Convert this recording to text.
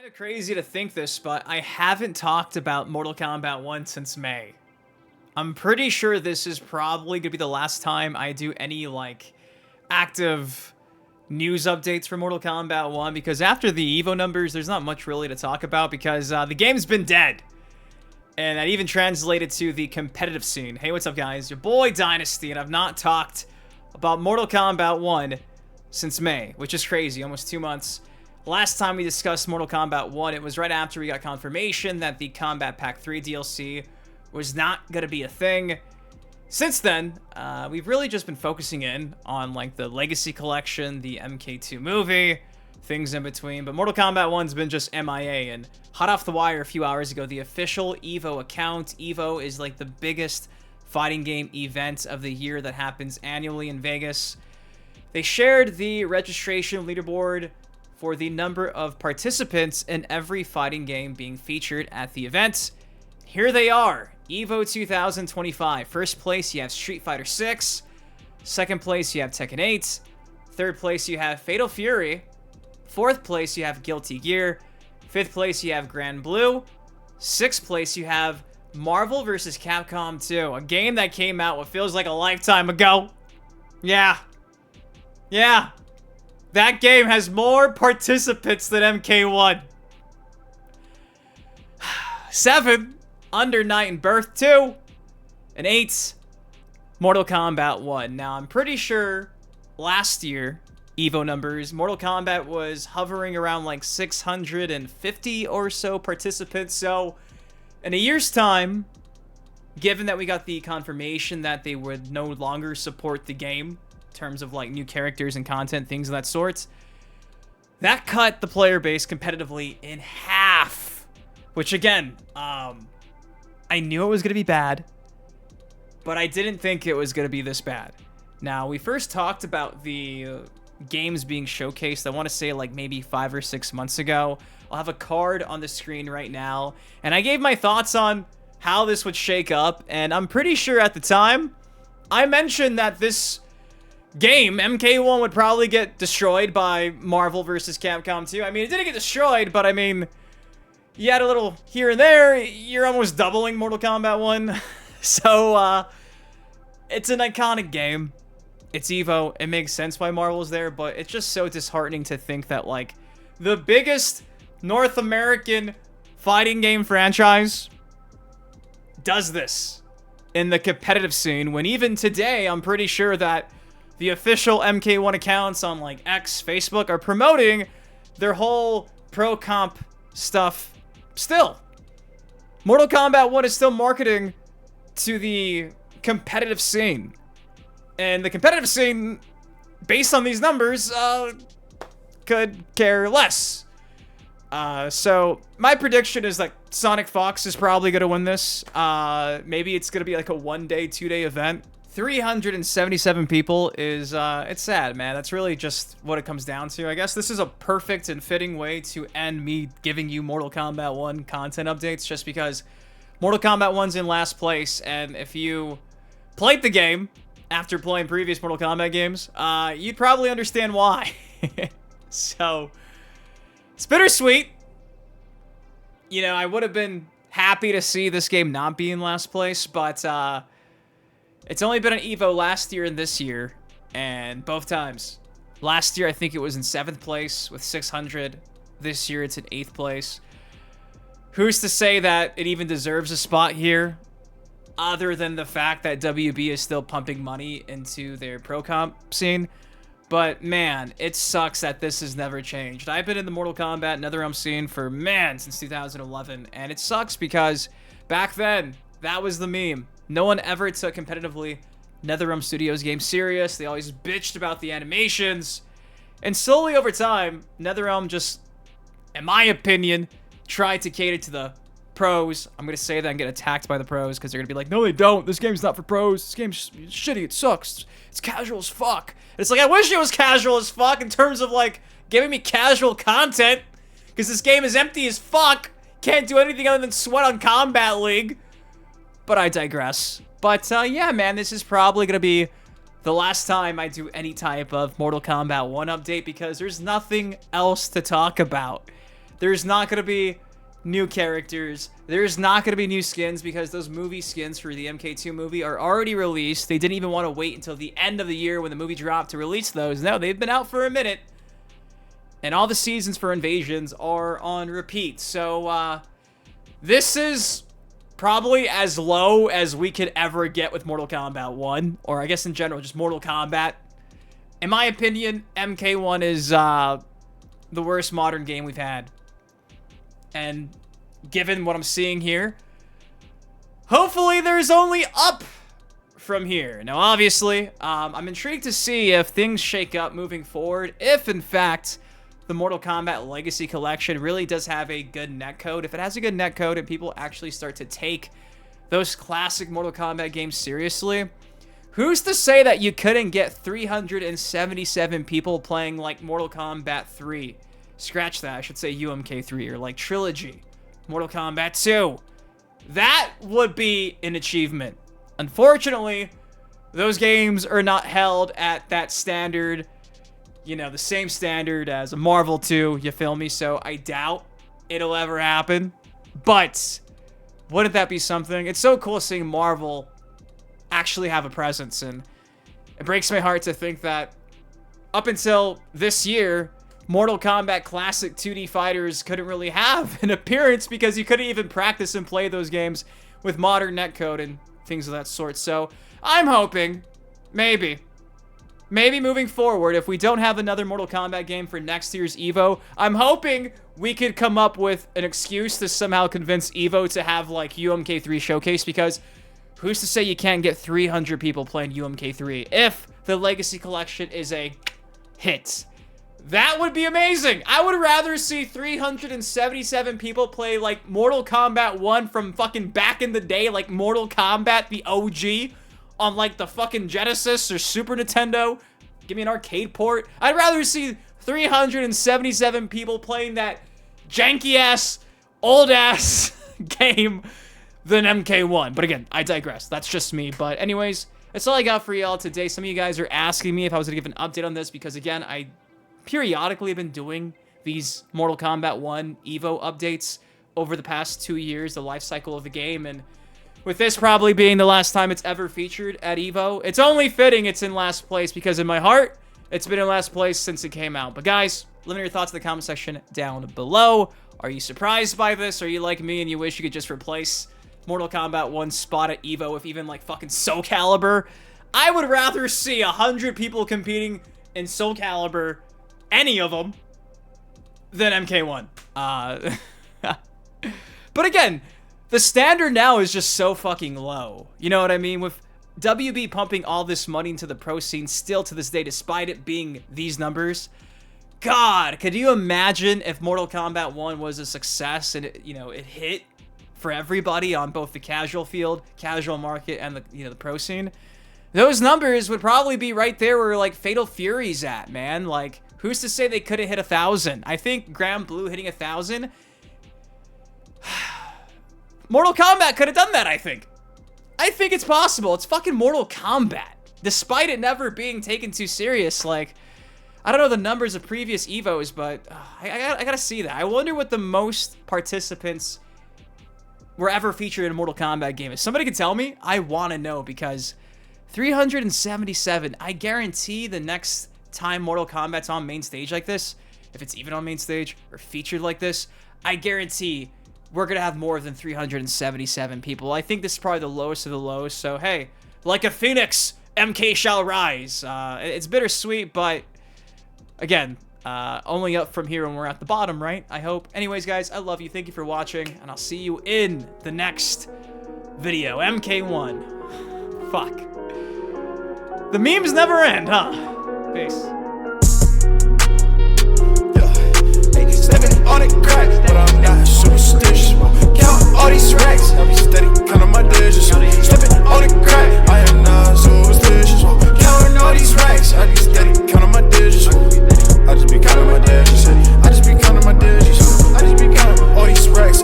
Kind of crazy to think this, but I haven't talked about Mortal Kombat 1 since May. I'm pretty sure this is probably gonna be the last time I do any, like, active news updates for Mortal Kombat 1, because after the EVO numbers, there's not much really to talk about, because the game's been dead. And that even translated to the competitive scene. Hey, what's up, guys? Your boy, Dynasty, and I've not talked about Mortal Kombat 1 since May, which is crazy, almost 2 months. Last time we discussed Mortal Kombat 1, it was right after we got confirmation that the Combat Pack 3 DLC was not going to be a thing. Since then, we've really just been focusing in on, like, the Legacy Collection, the MK2 movie, things in between. But Mortal Kombat 1's been just MIA, and hot off the wire a few hours ago, the official EVO account. EVO is, like, the biggest fighting game event of the year that happens annually in Vegas. They shared the registration leaderboard for the number of participants in every fighting game being featured at the event. Here they are. EVO 2025. First place, you have Street Fighter 6. Second place, you have Tekken 8. Third place, you have Fatal Fury. Fourth place, you have Guilty Gear. Fifth place, you have Grand Blue. Sixth place, you have Marvel vs. Capcom 2. A game that came out what feels like a lifetime ago. Yeah. That game has more participants than MK1. 7, Under Night and Birth 2. And 8, Mortal Kombat 1. Now, I'm pretty sure last year, EVO numbers, Mortal Kombat was hovering around like 650 or so participants. So, in a year's time, given that we got the confirmation that they would no longer support the game, terms of like new characters and content, things of that sort, that cut the player base competitively in half. Which again, I knew it was going to be bad, but I didn't think it was going to be this bad. Now, we first talked about the games being showcased, I want to say like maybe 5 or 6 months ago. I'll have a card on the screen right now, and I gave my thoughts on how this would shake up, and I'm pretty sure at the time, I mentioned that this game, MK1, would probably get destroyed by Marvel vs. Capcom 2. I mean, it didn't get destroyed, but I mean, you had a little here and there. You're almost doubling Mortal Kombat 1. So, it's an iconic game. It's EVO. It makes sense why Marvel's there, but it's just so disheartening to think that, like, the biggest North American fighting game franchise does this in the competitive scene, when even today, I'm pretty sure that the official MK1 accounts on, like, X, Facebook, are promoting their whole pro comp stuff still. Mortal Kombat 1 is still marketing to the competitive scene. And the competitive scene, based on these numbers, could care less. So, my prediction is that Sonic Fox is probably going to win this. Maybe it's going to be like a 1-day, 2-day event. 377 people is, it's sad, man. That's really just what it comes down to. I guess this is a perfect and fitting way to end me giving you Mortal Kombat 1 content updates, just because Mortal Kombat 1's in last place, and if you played the game after playing previous Mortal Kombat games, you'd probably understand why. So, it's bittersweet. You know, I would have been happy to see this game not be in last place, but, it's only been an EVO last year and this year, and both times. Last year, I think it was in 7th place with 600. This year, it's in 8th place. Who's to say that it even deserves a spot here, other than the fact that WB is still pumping money into their pro comp scene? But, man, it sucks that this has never changed. I've been in the Mortal Kombat NetherRealm scene for, man, since 2011, and it sucks because back then, that was the meme. No one ever took competitively NetherRealm Studios games serious. They always bitched about the animations. And slowly over time, NetherRealm just, in my opinion, tried to cater to the pros. I'm going to say that and get attacked by the pros because they're going to be like, no, they don't. This game's not for pros. This game's shitty. It sucks. It's casual as fuck. And it's like, I wish it was casual as fuck in terms of, like, giving me casual content, because this game is empty as fuck. Can't do anything other than sweat on Combat League. But I digress. But, yeah, man, this is probably going to be the last time I do any type of Mortal Kombat 1 update, because there's nothing else to talk about. There's not going to be new characters. There's not going to be new skins because those movie skins for the MK2 movie are already released. They didn't even want to wait until the end of the year when the movie dropped to release those. No, they've been out for a minute. And all the seasons for Invasions are on repeat. So, this is probably as low as we could ever get with Mortal Kombat 1. Or I guess in general, just Mortal Kombat. In my opinion, MK1 is the worst modern game we've had. And given what I'm seeing here, hopefully there's only up from here. Now, obviously, I'm intrigued to see if things shake up moving forward. If, in fact, the Mortal Kombat Legacy Collection really does have a good netcode. If it has a good netcode and people actually start to take those classic Mortal Kombat games seriously, who's to say that you couldn't get 377 people playing like Mortal Kombat 3? Scratch that, I should say UMK3 or like Trilogy, Mortal Kombat 2. That would be an achievement. Unfortunately, those games are not held at that standard, you know, the same standard as a Marvel 2, you feel me? So I doubt it'll ever happen. But wouldn't that be something? It's so cool seeing Marvel actually have a presence, and it breaks my heart to think that up until this year, Mortal Kombat Classic 2D fighters couldn't really have an appearance because you couldn't even practice and play those games with modern netcode and things of that sort. So I'm hoping, maybe moving forward, if we don't have another Mortal Kombat game for next year's EVO, I'm hoping we could come up with an excuse to somehow convince EVO to have like UMK3 Showcase, because who's to say you can't get 300 people playing UMK3 if the Legacy Collection is a hit? That would be amazing. I would rather see 377 people play like Mortal Kombat 1 from fucking back in the day, like Mortal Kombat, the OG, on like the fucking Genesis or Super Nintendo. Give me an arcade port. I'd rather see 377 people playing that janky-ass, old-ass game than MK1. But again, I digress. That's just me. But anyways, that's all I got for y'all today. Some of you guys are asking me if I was going to give an update on this because, again, I periodically have been doing these Mortal Kombat 1 EVO updates over the past 2 years, the life cycle of the game, and with this probably being the last time it's ever featured at EVO, it's only fitting it's in last place because in my heart, it's been in last place since it came out. But guys, let me know your thoughts in the comment section down below. Are you surprised by this? Are you like me and you wish you could just replace Mortal Kombat 1 spot at EVO with even like fucking Soul Calibur? I would rather see 100 people competing in Soul Calibur, any of them, than MK1. But again, the standard now is just so fucking low. You know what I mean? With WB pumping all this money into the pro scene still to this day, despite it being these numbers. God, could you imagine if Mortal Kombat 1 was a success and it, you know, it hit for everybody on both the casual field, casual market, and the, you know, the pro scene? Those numbers would probably be right there where like Fatal Fury's at, man. Like, who's to say they couldn't hit 1,000? I think Grand Blue hitting 1,000. Mortal Kombat could have done that, I think. I think it's possible. It's fucking Mortal Kombat. Despite it never being taken too serious, like, I don't know the numbers of previous EVOs, but I gotta see that. I wonder what the most participants were ever featured in a Mortal Kombat game. If somebody could tell me, I want to know, because 377, I guarantee the next time Mortal Kombat's on main stage like this, if it's even on main stage or featured like this, I guarantee we're going to have more than 377 people. I think this is probably the lowest of the lows. So, hey, like a phoenix, MK shall rise. It's bittersweet, but again, only up from here when we're at the bottom, right? I hope. Anyways, guys, I love you. Thank you for watching, and I'll see you in the next video. MK1. Fuck. The memes never end, huh? Peace. Stepping on it crack, but I'm not superstitious. Count all these racks, I be steady, counting my dish.